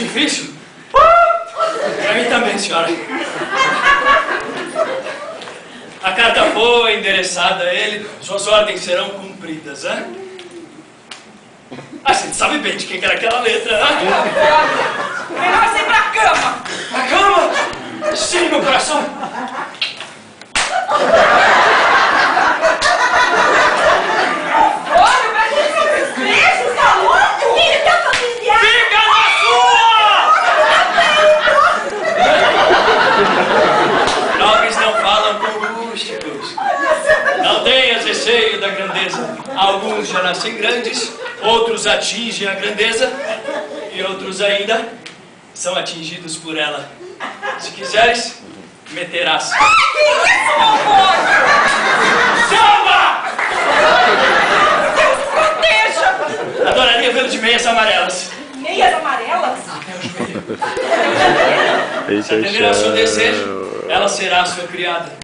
difícil? Pra mim também, senhora. A carta foi endereçada a ele. Suas ordens serão cumpridas, hein? A gente sabe bem de quem era aquela letra, né? Melhor você ir pra cama. A cama? Sim, meu coração. Olha, mas que são esses beijos, tá louco? Filho, teu familiar. Fica na sua! Nobres não falam com rústicos. Não tenhas receio da grandeza. Alguns já nascem grandes, outros atingem a grandeza e outros ainda são atingidos por ela. Se quiseres, meterás. Que isso, amor? Salva! Deus proteja. Adoraria vê-lo de meias amarelas. Meias amarelas? Se atender ao seu desejo, ela será a sua criada.